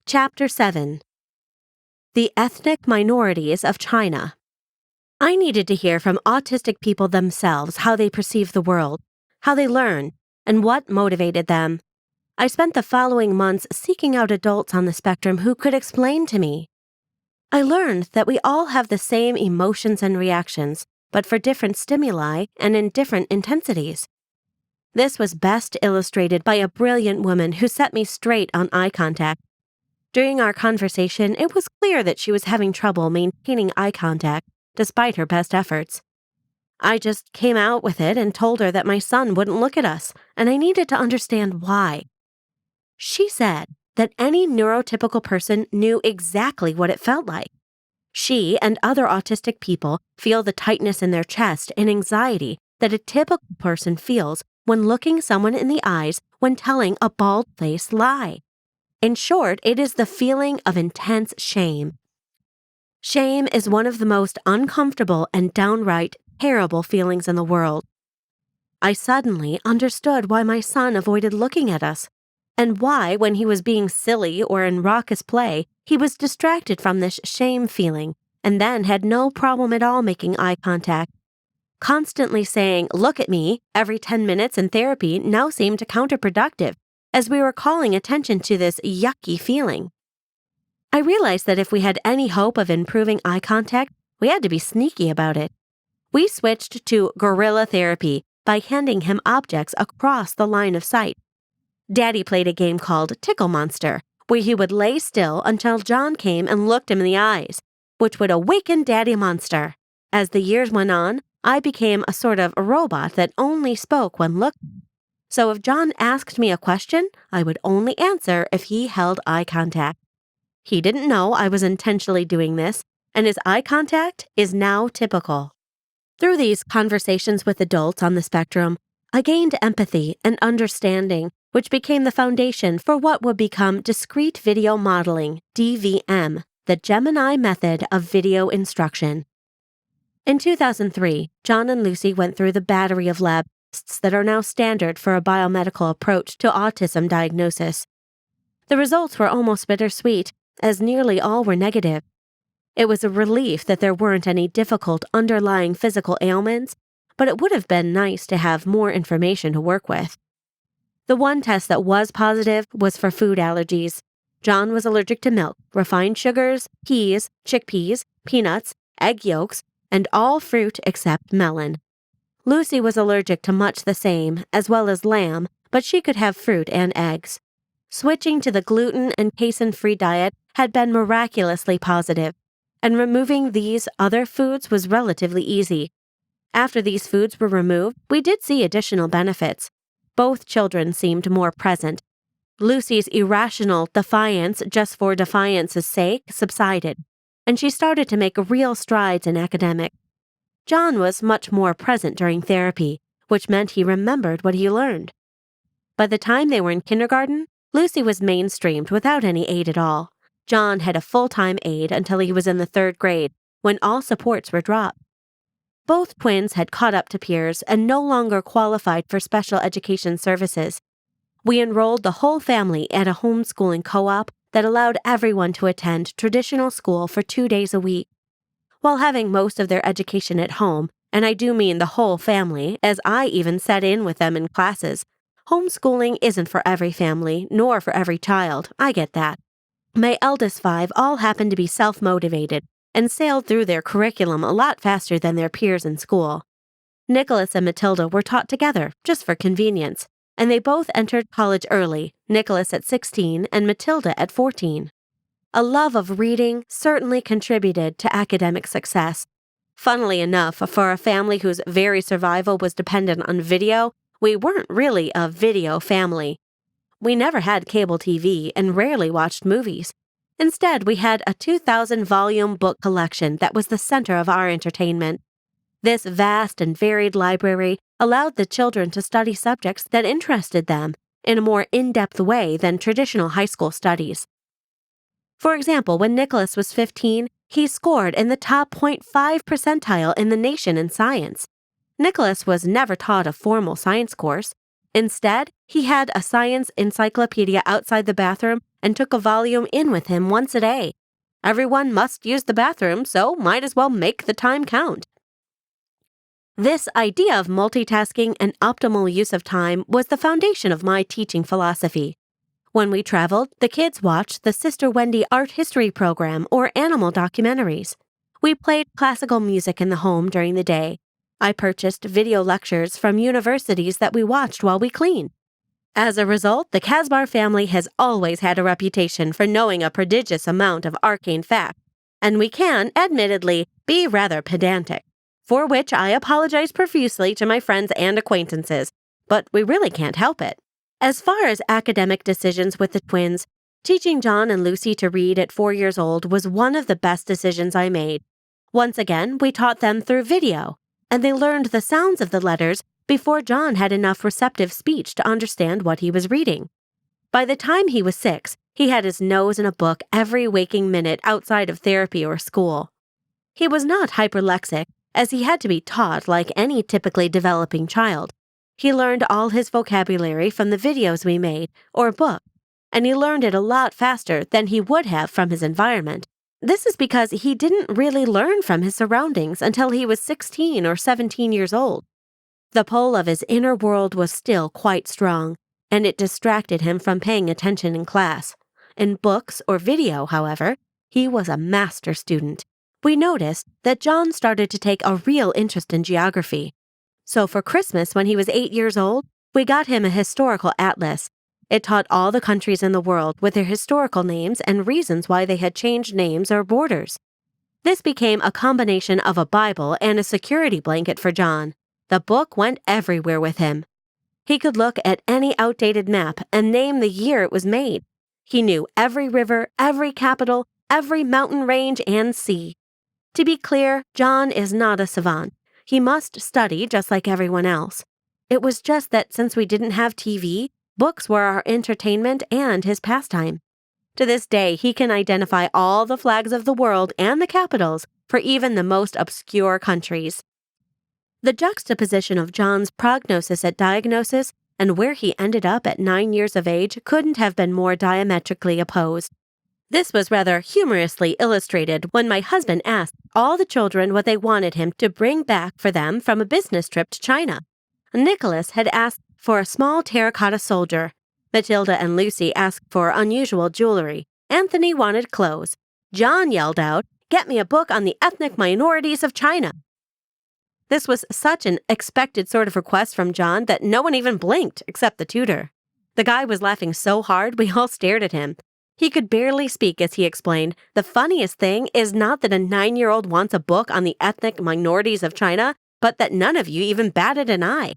Chapter 7. The Ethnic Minorities of China. I needed to hear from autistic people themselves how they perceive the world, how they learn, and what motivated them. I spent the following months seeking out adults on the spectrum who could explain to me. I learned that we all have the same emotions and reactions, but for different stimuli and in different intensities. This was best illustrated by a brilliant woman who set me straight on eye contact. During our conversation, it was clear that she was having trouble maintaining eye contact despite her best efforts. I just came out with it and told her that my son wouldn't look at us, and I needed to understand why. She said that any neurotypical person knew exactly what it felt like. She and other autistic people feel the tightness in their chest and anxiety that a typical person feels when looking someone in the eyes when telling a bald-faced lie. In short, it is the feeling of intense shame. Shame is one of the most uncomfortable and downright terrible feelings in the world. I suddenly understood why my son avoided looking at us, and why, when he was being silly or in raucous play, he was distracted from this shame feeling, and then had no problem at all making eye contact. Constantly saying, "Look at me," every 10 minutes in therapy now seemed counterproductive, as we were calling attention to this yucky feeling. I realized that if we had any hope of improving eye contact, we had to be sneaky about it. We switched to guerilla therapy by handing him objects across the line of sight. Daddy played a game called Tickle Monster, where he would lay still until John came and looked him in the eyes, which would awaken Daddy Monster. As the years went on, I became a sort of robot that only spoke when looked. So if John asked me a question, I would only answer if he held eye contact. He didn't know I was intentionally doing this, and his eye contact is now typical. Through these conversations with adults on the spectrum, I gained empathy and understanding, which became the foundation for what would become discrete video modeling, DVM, the Gemini method of video instruction. In 2003, John and Lucy went through the battery of lab tests that are now standard for a biomedical approach to autism diagnosis. The results were almost bittersweet, as nearly all were negative. It was a relief that there weren't any difficult underlying physical ailments, but it would have been nice to have more information to work with. The one test that was positive was for food allergies. John was allergic to milk, refined sugars, peas, chickpeas, peanuts, egg yolks, and all fruit except melon. Lucy was allergic to much the same, as well as lamb, but she could have fruit and eggs. Switching to the gluten and casein-free diet had been miraculously positive, and removing these other foods was relatively easy. After these foods were removed, we did see additional benefits. Both children seemed more present. Lucy's irrational defiance just for defiance's sake subsided, and she started to make real strides in academics. John was much more present during therapy, which meant he remembered what he learned. By the time they were in kindergarten, Lucy was mainstreamed without any aid at all. John had a full-time aide until he was in the 3rd grade, when all supports were dropped. Both twins had caught up to peers and no longer qualified for special education services. We enrolled the whole family at a homeschooling co-op that allowed everyone to attend traditional school for 2 days a week. While having most of their education at home, and I do mean the whole family, as I even sat in with them in classes, homeschooling isn't for every family, nor for every child, I get that. My eldest 5 all happened to be self-motivated and sailed through their curriculum a lot faster than their peers in school. Nicholas and Matilda were taught together, just for convenience, and they both entered college early, Nicholas at 16 and Matilda at 14. A love of reading certainly contributed to academic success. Funnily enough, for a family whose very survival was dependent on video, we weren't really a video family. We never had cable TV and rarely watched movies. Instead, we had a 2,000-volume book collection that was the center of our entertainment. This vast and varied library allowed the children to study subjects that interested them in a more in-depth way than traditional high school studies. For example, when Nicholas was 15, he scored in the top 0.5 percentile in the nation in science. Nicholas was never taught a formal science course. Instead, he had a science encyclopedia outside the bathroom and took a volume in with him once a day. Everyone must use the bathroom, so might as well make the time count. This idea of multitasking and optimal use of time was the foundation of my teaching philosophy. When we traveled, the kids watched the Sister Wendy art history program or animal documentaries. We played classical music in the home during the day. I purchased video lectures from universities that we watched while we cleaned. As a result, the Kasbar family has always had a reputation for knowing a prodigious amount of arcane facts, and we can, admittedly, be rather pedantic, for which I apologize profusely to my friends and acquaintances, but we really can't help it. As far as academic decisions with the twins, teaching John and Lucy to read at 4 years old was one of the best decisions I made. Once again, we taught them through video, and they learned the sounds of the letters before John had enough receptive speech to understand what he was reading. By the time he was 6, he had his nose in a book every waking minute outside of therapy or school. He was not hyperlexic, as he had to be taught like any typically developing child. He learned all his vocabulary from the videos we made, or books, and he learned it a lot faster than he would have from his environment. This is because he didn't really learn from his surroundings until he was 16 or 17 years old. The pull of his inner world was still quite strong, and it distracted him from paying attention in class. In books or video, however, he was a master student. We noticed that John started to take a real interest in geography. So for Christmas, when he was 8 years old, we got him a historical atlas. It taught all the countries in the world with their historical names and reasons why they had changed names or borders. This became a combination of a Bible and a security blanket for John. The book went everywhere with him. He could look at any outdated map and name the year it was made. He knew every river, every capital, every mountain range and sea. To be clear, John is not a savant. He must study just like everyone else. It was just that since we didn't have TV, books were our entertainment and his pastime. To this day, he can identify all the flags of the world and the capitals for even the most obscure countries. The juxtaposition of John's prognosis at diagnosis and where he ended up at 9 years of age couldn't have been more diametrically opposed. This was rather humorously illustrated when my husband asked all the children what they wanted him to bring back for them from a business trip to China. Nicholas had asked for a small terracotta soldier. Matilda and Lucy asked for unusual jewelry. Anthony wanted clothes. John yelled out, "Get me a book on the ethnic minorities of China." This was such an expected sort of request from John that no one even blinked except the tutor. The guy was laughing so hard we all stared at him. He could barely speak as he explained, "The funniest thing is not that a 9-year-old wants a book on the ethnic minorities of China, but that none of you even batted an eye."